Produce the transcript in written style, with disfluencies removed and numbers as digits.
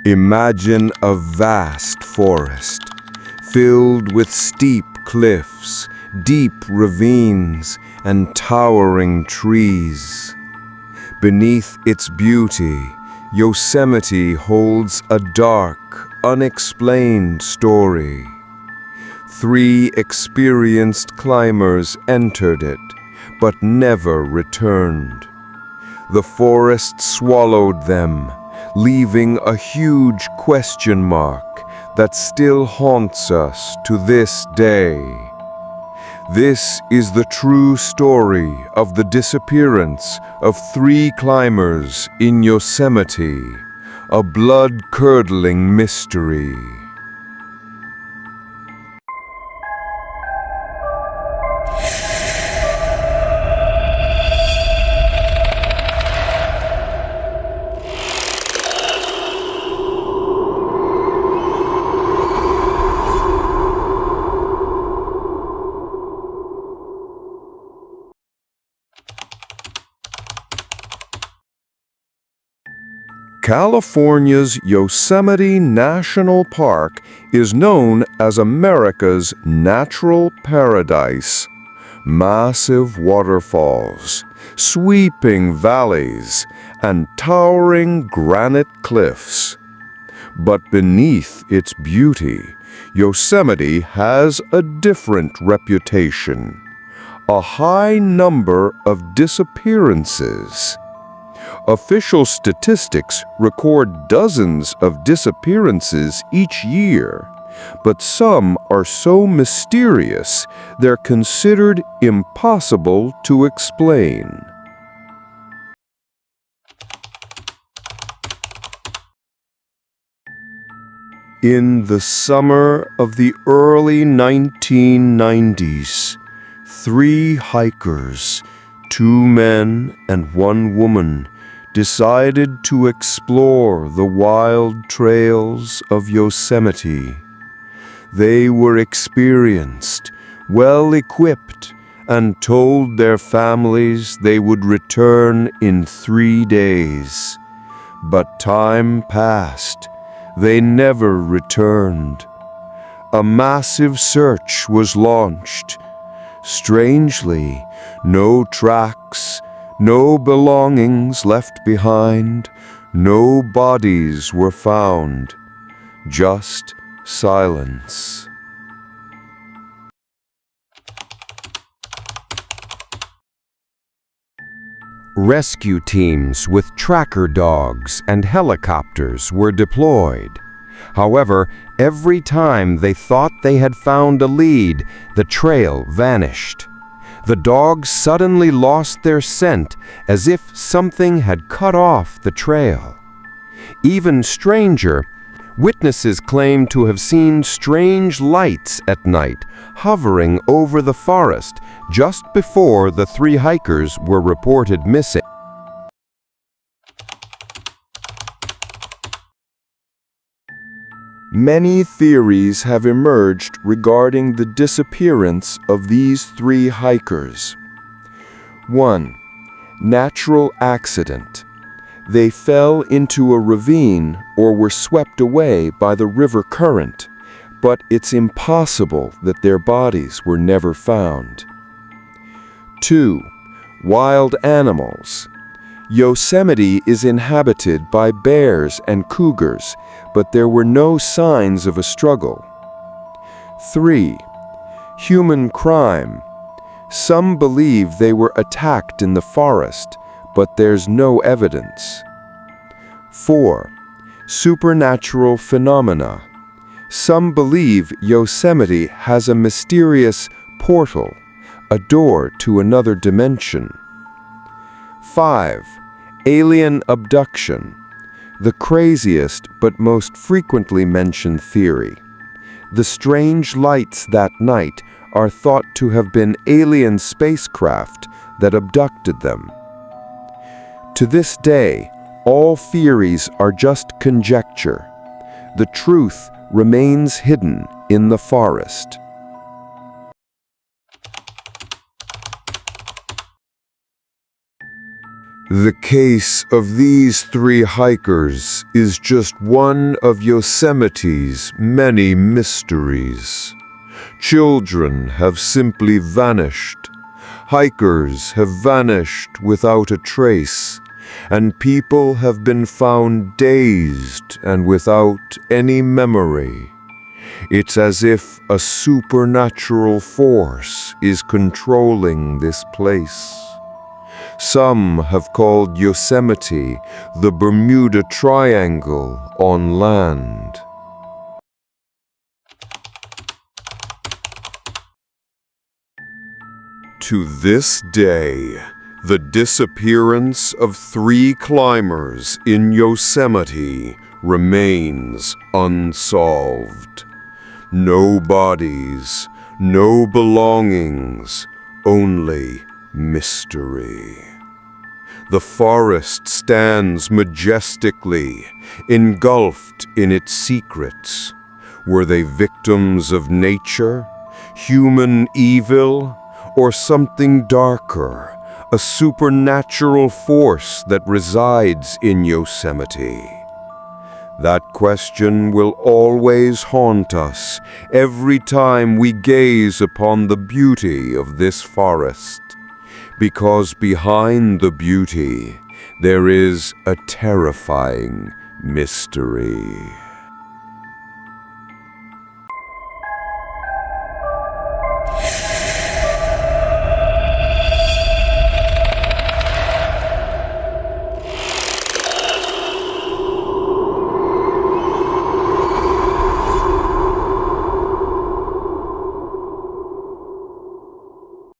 Imagine a vast forest, filled with steep cliffs, deep ravines, and towering trees. Beneath its beauty, Yosemite holds a dark, unexplained story. 3 experienced climbers entered it, but never returned. The forest swallowed them, leaving a huge question mark that still haunts us to this day. This is the true story of the disappearance of 3 climbers in Yosemite, a blood-curdling mystery. California's Yosemite National Park is known as America's natural paradise. Massive waterfalls, sweeping valleys, and towering granite cliffs. But beneath its beauty, Yosemite has a different reputation. A high number of disappearances. Official statistics record dozens of disappearances each year, but some are so mysterious they're considered impossible to explain. In the summer of the early 1990s, 3 hikers, 2 men and 1 woman, decided to explore the wild trails of Yosemite. They were experienced, well-equipped, and told their families they would return in 3 days. But time passed. They never returned. A massive search was launched. Strangely, no tracks, no belongings left behind, no bodies were found, just silence. Rescue teams with tracker dogs and helicopters were deployed. However, every time they thought they had found a lead, the trail vanished. The dogs suddenly lost their scent as if something had cut off the trail. Even stranger, witnesses claim to have seen strange lights at night hovering over the forest just before the 3 hikers were reported missing. Many theories have emerged regarding the disappearance of these 3 hikers. 1. Natural accident. They fell into a ravine or were swept away by the river current, but it's impossible that their bodies were never found. 2. Wild animals. Yosemite is inhabited by bears and cougars, but there were no signs of a struggle. 3. Human crime. Some believe they were attacked in the forest, but there's no evidence. 4. Supernatural phenomena. Some believe Yosemite has a mysterious portal, a door to another dimension. 5. Alien abduction. The craziest but most frequently mentioned theory. The strange lights that night are thought to have been alien spacecraft that abducted them. To this day, all theories are just conjecture. The truth remains hidden in the forest. The case of these three hikers is just one of Yosemite's many mysteries. Children have simply vanished. Hikers have vanished without a trace, and people have been found dazed and without any memory. It's as if a supernatural force is controlling this place. Some have called Yosemite the Bermuda Triangle on land. To this day, the disappearance of three climbers in Yosemite remains unsolved. No bodies, no belongings, only mystery. The forest stands majestically, engulfed in its secrets. Were they victims of nature, human evil, or something darker, a supernatural force that resides in Yosemite? That question will always haunt us every time we gaze upon the beauty of this forest, because behind the beauty there is a terrifying mystery.